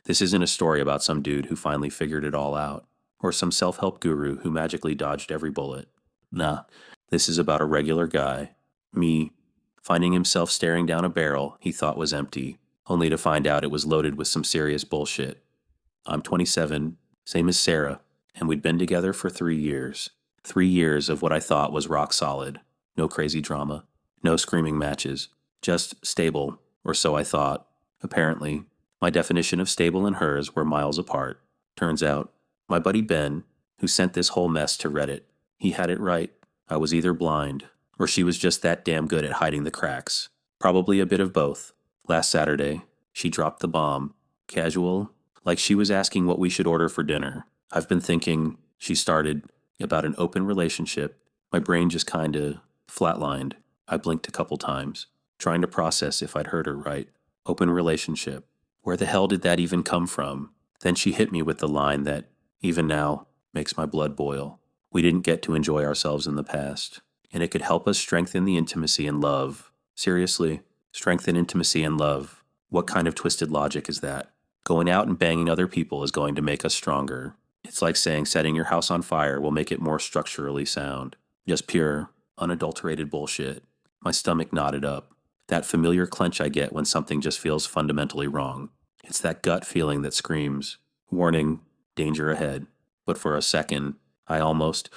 This isn't a story about some dude who finally figured it all out, or some self-help guru who magically dodged every bullet. Nah, this is about a regular guy, me, finding himself staring down a barrel he thought was empty, only to find out it was loaded with some serious bullshit. I'm 27, same as Sarah, and we'd been together for 3 years. 3 years of what I thought was rock solid. No crazy drama, no screaming matches, just stable, or so I thought. Apparently, my definition of stable and hers were miles apart. Turns out, my buddy Ben, who sent this whole mess to Reddit, he had it right. I was either blind, or she was just that damn good at hiding the cracks. Probably a bit of both. Last Saturday, she dropped the bomb. Casual, like she was asking what we should order for dinner. I've been thinking, she started, about an open relationship. My brain just kinda flatlined. I blinked a couple times, trying to process if I'd heard her right. Open relationship. Where the hell did that even come from? Then she hit me with the line that, even now, makes my blood boil. We didn't get to enjoy ourselves in the past, and it could help us strengthen the intimacy and love. Seriously, strengthen intimacy and love. What kind of twisted logic is that? Going out and banging other people is going to make us stronger. It's like saying setting your house on fire will make it more structurally sound. Just pure, unadulterated bullshit. My stomach knotted up. That familiar clench I get when something just feels fundamentally wrong. It's that gut feeling that screams, warning, danger ahead. But for a second, I almost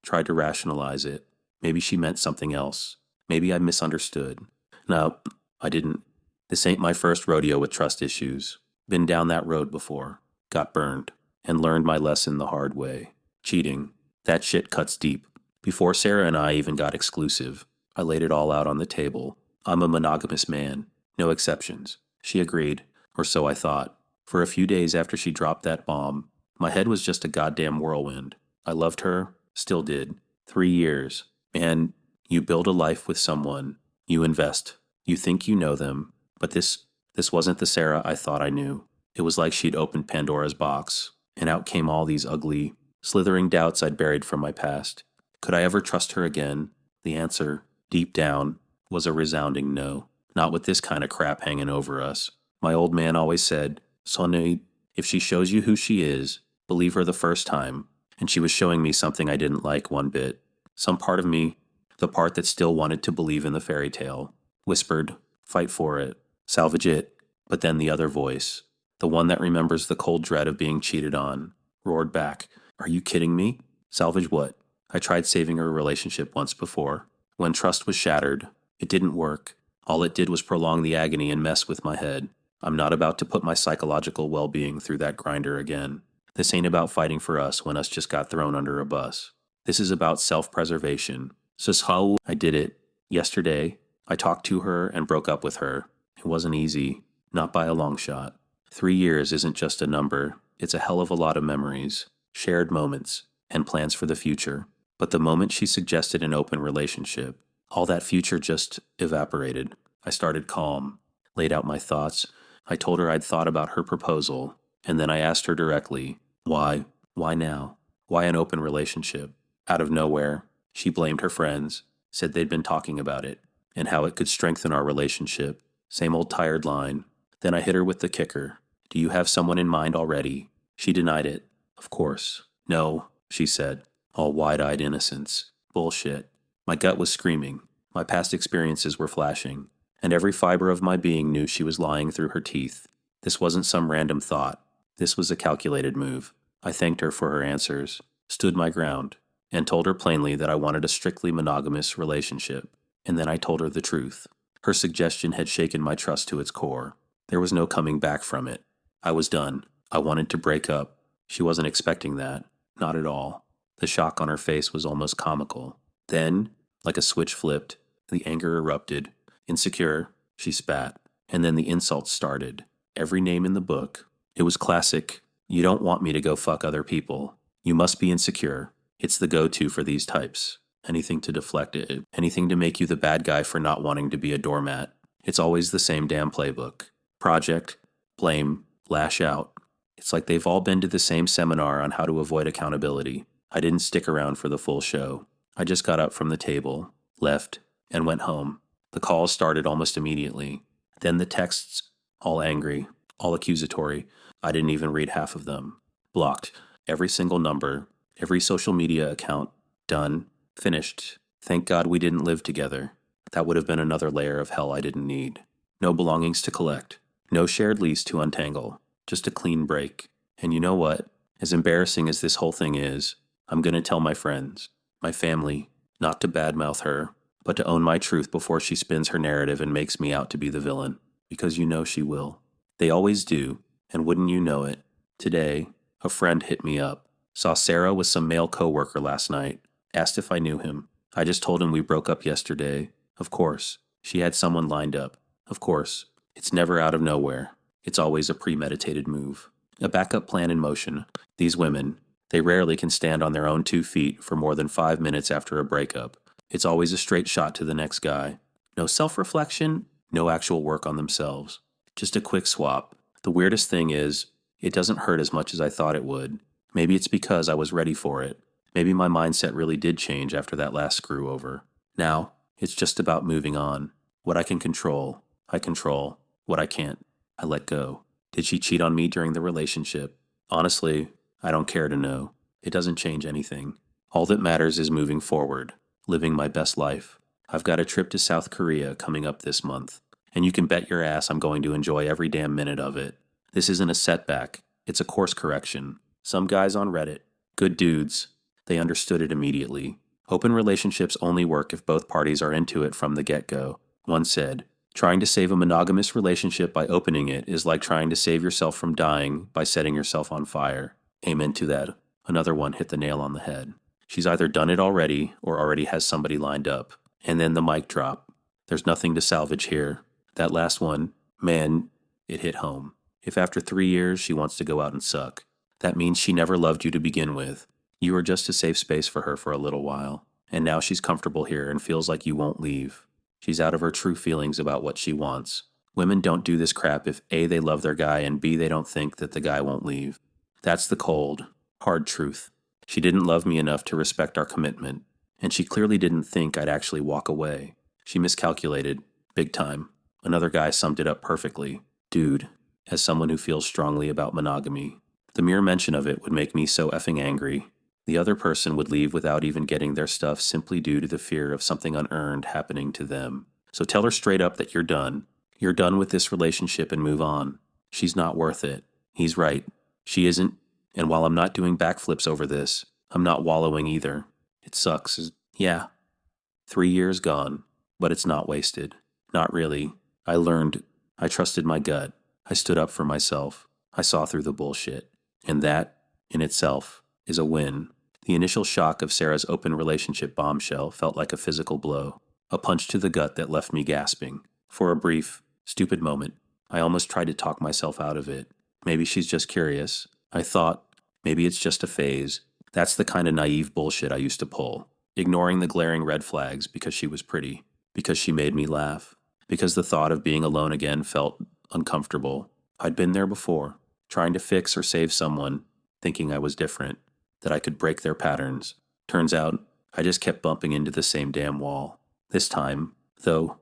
tried to rationalize it. Maybe she meant something else. Maybe I misunderstood. No, I didn't. This ain't my first rodeo with trust issues. Been down that road before. Got burned. And learned my lesson the hard way. Cheating. That shit cuts deep. Before Sarah and I even got exclusive, I laid it all out on the table. I'm a monogamous man. No exceptions. She agreed, or so I thought. For a few days after she dropped that bomb, my head was just a goddamn whirlwind. I loved her, still did. 3 years. And you build a life with someone. You invest. You think you know them. But this wasn't the Sarah I thought I knew. It was like she'd opened Pandora's box, and out came all these ugly, slithering doubts I'd buried from my past. Could I ever trust her again? The answer, deep down, was a resounding no. Not with this kind of crap hanging over us. My old man always said, Sonny, if she shows you who she is, believe her the first time. And she was showing me something I didn't like one bit. Some part of me, the part that still wanted to believe in the fairy tale, whispered, fight for it, salvage it. But then the other voice, the one that remembers the cold dread of being cheated on, roared back, are you kidding me? Salvage what? I tried saving her relationship once before. When trust was shattered, it didn't work. All it did was prolong the agony and mess with my head. I'm not about to put my psychological well-being through that grinder again. This ain't about fighting for us when us just got thrown under a bus. This is about self-preservation. Sis how I did it. Yesterday, I talked to her and broke up with her. It wasn't easy, not by a long shot. 3 years isn't just a number. It's a hell of a lot of memories, shared moments, and plans for the future. But the moment she suggested an open relationship, all that future just evaporated. I started calm, laid out my thoughts. I told her I'd thought about her proposal, and then I asked her directly, why? Why now? Why an open relationship? Out of nowhere, she blamed her friends, said they'd been talking about it, and how it could strengthen our relationship. Same old tired line. Then I hit her with the kicker. Do you have someone in mind already? She denied it. Of course. No, she said, all wide-eyed innocence. Bullshit. My gut was screaming. My past experiences were flashing. And every fiber of my being knew she was lying through her teeth. This wasn't some random thought. This was a calculated move. I thanked her for her answers, stood my ground, and told her plainly that I wanted a strictly monogamous relationship. And then I told her the truth. Her suggestion had shaken my trust to its core. There was no coming back from it. I was done. I wanted to break up. She wasn't expecting that. Not at all. The shock on her face was almost comical. Then, like a switch flipped, the anger erupted. Insecure, she spat. And then the insults started. Every name in the book. It was classic. You don't want me to go fuck other people. You must be insecure. It's the go-to for these types. Anything to deflect it. Anything to make you the bad guy for not wanting to be a doormat. It's always the same damn playbook. Project, blame, lash out. It's like they've all been to the same seminar on how to avoid accountability. I didn't stick around for the full show. I just got up from the table, left, and went home. The calls started almost immediately. Then the texts, all angry. all accusatory. I didn't even read half of them. Blocked. Every single number, every social media account. Done. Finished. Thank God we didn't live together. That would have been another layer of hell I didn't need. No belongings to collect. No shared lease to untangle. Just a clean break. And you know what? As embarrassing as this whole thing is, I'm going to tell my friends, my family, not to badmouth her, but to own my truth before she spins her narrative and makes me out to be the villain. Because you know she will. They always do, and wouldn't you know it? Today, a friend hit me up. Saw Sarah with some male coworker last night. Asked if I knew him. I just told him we broke up yesterday. Of course. She had someone lined up. Of course. It's never out of nowhere. It's always a premeditated move. A backup plan in motion. These women, they rarely can stand on their own 2 feet for more than 5 minutes after a breakup. It's always a straight shot to the next guy. No self-reflection, no actual work on themselves. Just a quick swap. The weirdest thing is, it doesn't hurt as much as I thought it would. Maybe it's because I was ready for it. Maybe my mindset really did change after that last screw over. Now, it's just about moving on. What I can control, I control. What I can't, I let go. Did she cheat on me during the relationship? Honestly, I don't care to know. It doesn't change anything. All that matters is moving forward, living my best life. I've got a trip to South Korea coming up this month, and you can bet your ass I'm going to enjoy every damn minute of it. This isn't a setback, it's a course correction. Some guys on Reddit, good dudes, they understood it immediately. Open relationships only work if both parties are into it from the get-go. One said, trying to save a monogamous relationship by opening it is like trying to save yourself from dying by setting yourself on fire. Amen to that. Another one hit the nail on the head. She's either done it already or already has somebody lined up. And then the mic drop. There's nothing to salvage here. That last one, man, it hit home. If after 3 years she wants to go out and suck, that means she never loved you to begin with. You were just a safe space for her for a little while, and now she's comfortable here and feels like you won't leave. She's out of her true feelings about what she wants. Women don't do this crap if A, they love their guy, and B, they don't think that the guy won't leave. That's the cold, hard truth. She didn't love me enough to respect our commitment, and she clearly didn't think I'd actually walk away. She miscalculated, big time. Another guy summed it up perfectly. Dude, as someone who feels strongly about monogamy, the mere mention of it would make me so effing angry. The other person would leave without even getting their stuff simply due to the fear of something unearned happening to them. So tell her straight up that you're done. You're done with this relationship and move on. She's not worth it. He's right. She isn't. And while I'm not doing backflips over this, I'm not wallowing either. It sucks. Yeah. 3 years gone, but it's not wasted. Not really. I learned. I trusted my gut. I stood up for myself. I saw through the bullshit. And that, in itself, is a win. The initial shock of Sarah's open relationship bombshell felt like a physical blow, a punch to the gut that left me gasping. For a brief, stupid moment, I almost tried to talk myself out of it. Maybe she's just curious. I thought, maybe it's just a phase. That's the kind of naive bullshit I used to pull, ignoring the glaring red flags because she was pretty, because she made me laugh, because the thought of being alone again felt uncomfortable. I'd been there before, trying to fix or save someone, thinking I was different, that I could break their patterns. Turns out, I just kept bumping into the same damn wall. This time, though,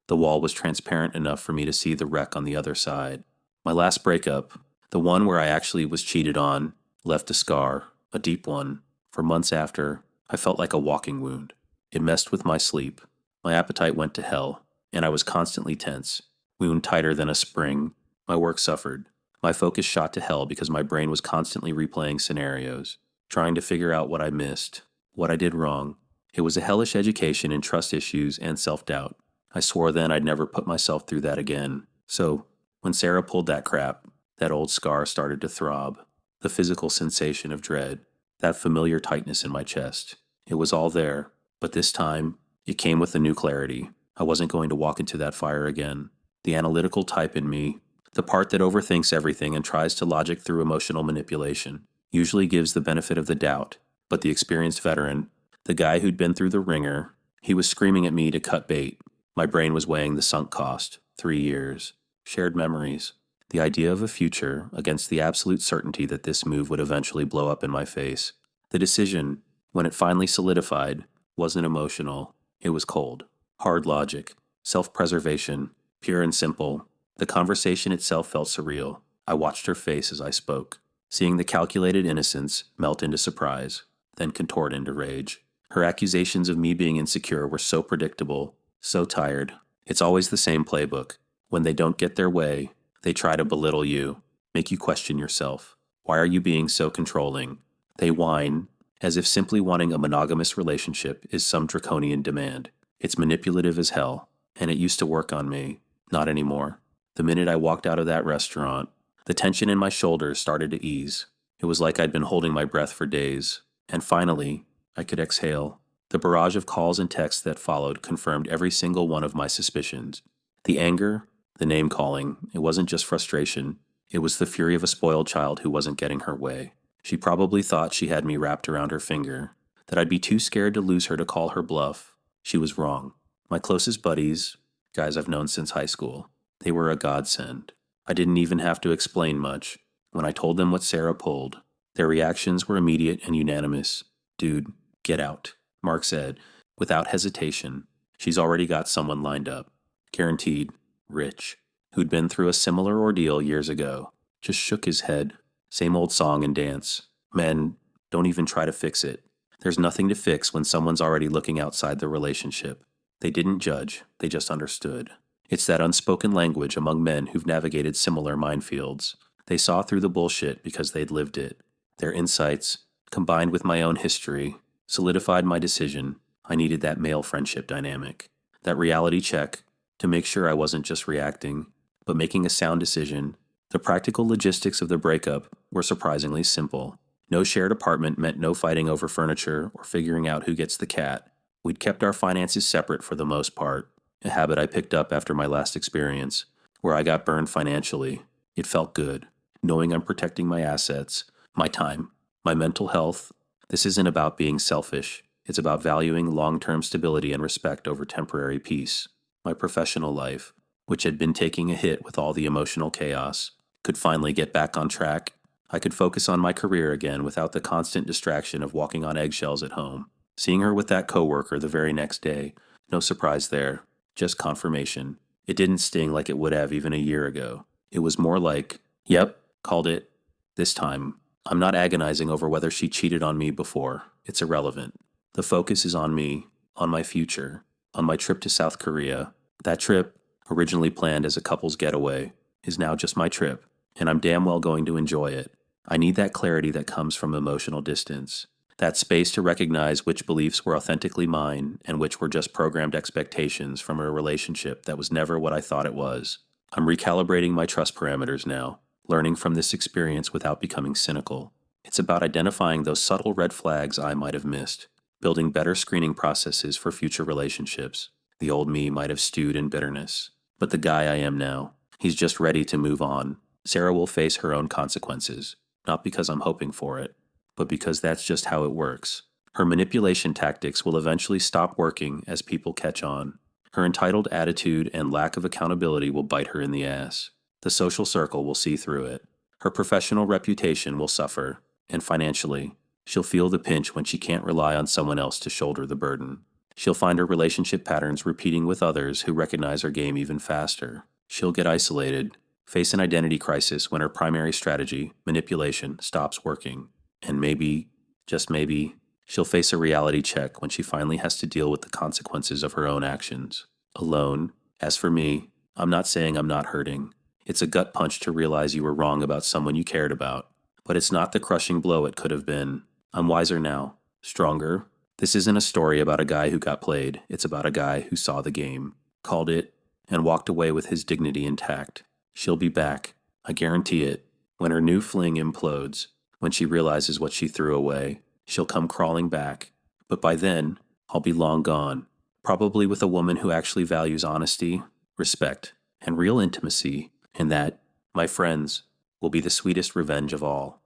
the wall was transparent enough for me to see the wreck on the other side. My last breakup, the one where I actually was cheated on, left a scar, a deep one. For months after, I felt like a walking wound. It messed with my sleep. My appetite went to hell, and I was constantly tense, wound tighter than a spring. My work suffered. My focus shot to hell because my brain was constantly replaying scenarios, trying to figure out what I missed, what I did wrong. It was a hellish education in trust issues and self-doubt. I swore then I'd never put myself through that again. So, when Sarah pulled that crap, that old scar started to throb. The physical sensation of dread, that familiar tightness in my chest. It was all there, but this time, it came with a new clarity. I wasn't going to walk into that fire again. The analytical type in me, the part that overthinks everything and tries to logic through emotional manipulation, usually gives the benefit of the doubt, but the experienced veteran, the guy who'd been through the ringer, he was screaming at me to cut bait. My brain was weighing the sunk cost, 3 years, shared memories, the idea of a future against the absolute certainty that this move would eventually blow up in my face. The decision, when it finally solidified, wasn't emotional, it was cold. Hard logic, self-preservation, pure and simple. The conversation itself felt surreal. I watched her face as I spoke, seeing the calculated innocence melt into surprise, then contort into rage. Her accusations of me being insecure were so predictable, so tired. It's always the same playbook. When they don't get their way, they try to belittle you, make you question yourself. Why are you being so controlling? They whine, as if simply wanting a monogamous relationship is some draconian demand. It's manipulative as hell, and it used to work on me. Not anymore. The minute I walked out of that restaurant, the tension in my shoulders started to ease. It was like I'd been holding my breath for days, and finally, I could exhale. The barrage of calls and texts that followed confirmed every single one of my suspicions. The anger, the name-calling, it wasn't just frustration. It was the fury of a spoiled child who wasn't getting her way. She probably thought she had me wrapped around her finger, that I'd be too scared to lose her to call her bluff. She was wrong. My closest buddies, guys I've known since high school, they were a godsend. I didn't even have to explain much. When I told them what Sarah pulled, their reactions were immediate and unanimous. Dude, get out, Mark said, without hesitation. She's already got someone lined up. Guaranteed. Rich, who'd been through a similar ordeal years ago, just shook his head. Same old song and dance. Men, don't even try to fix it. There's nothing to fix when someone's already looking outside the relationship. They didn't judge, they just understood. It's that unspoken language among men who've navigated similar minefields. They saw through the bullshit because they'd lived it. Their insights, combined with my own history, solidified my decision. I needed that male friendship dynamic, that reality check, to make sure I wasn't just reacting, but making a sound decision. The practical logistics of the breakup were surprisingly simple. No shared apartment meant no fighting over furniture or figuring out who gets the cat. We'd kept our finances separate for the most part, a habit I picked up after my last experience, where I got burned financially. It felt good, knowing I'm protecting my assets, my time, my mental health. This isn't about being selfish. It's about valuing long-term stability and respect over temporary peace. My professional life, which had been taking a hit with all the emotional chaos, could finally get back on track. I could focus on my career again without the constant distraction of walking on eggshells at home. Seeing her with that coworker the very next day, no surprise there, just confirmation. It didn't sting like it would have even a year ago. It was more like, yep, called it. This time, I'm not agonizing over whether she cheated on me before. It's irrelevant. The focus is on me, on my future, on my trip to South Korea. That trip, originally planned as a couple's getaway, is now just my trip, and I'm damn well going to enjoy it. I need that clarity that comes from emotional distance, that space to recognize which beliefs were authentically mine and which were just programmed expectations from a relationship that was never what I thought it was. I'm recalibrating my trust parameters now, learning from this experience without becoming cynical. It's about identifying those subtle red flags I might have missed, building better screening processes for future relationships. The old me might have stewed in bitterness, but the guy I am now, he's just ready to move on. Sarah will face her own consequences, not because I'm hoping for it, but because that's just how it works. Her manipulation tactics will eventually stop working as people catch on. Her entitled attitude and lack of accountability will bite her in the ass. The social circle will see through it. Her professional reputation will suffer, and financially, she'll feel the pinch when she can't rely on someone else to shoulder the burden. She'll find her relationship patterns repeating with others who recognize her game even faster. She'll get isolated, face an identity crisis when her primary strategy, manipulation, stops working. And maybe, just maybe, she'll face a reality check when she finally has to deal with the consequences of her own actions. Alone. As for me, I'm not saying I'm not hurting. It's a gut punch to realize you were wrong about someone you cared about. But it's not the crushing blow it could have been. I'm wiser now, stronger. This isn't a story about a guy who got played. It's about a guy who saw the game, called it, and walked away with his dignity intact. She'll be back. I guarantee it. When her new fling implodes, when she realizes what she threw away, she'll come crawling back. But by then, I'll be long gone. Probably with a woman who actually values honesty, respect, and real intimacy. And that, my friends, will be the sweetest revenge of all.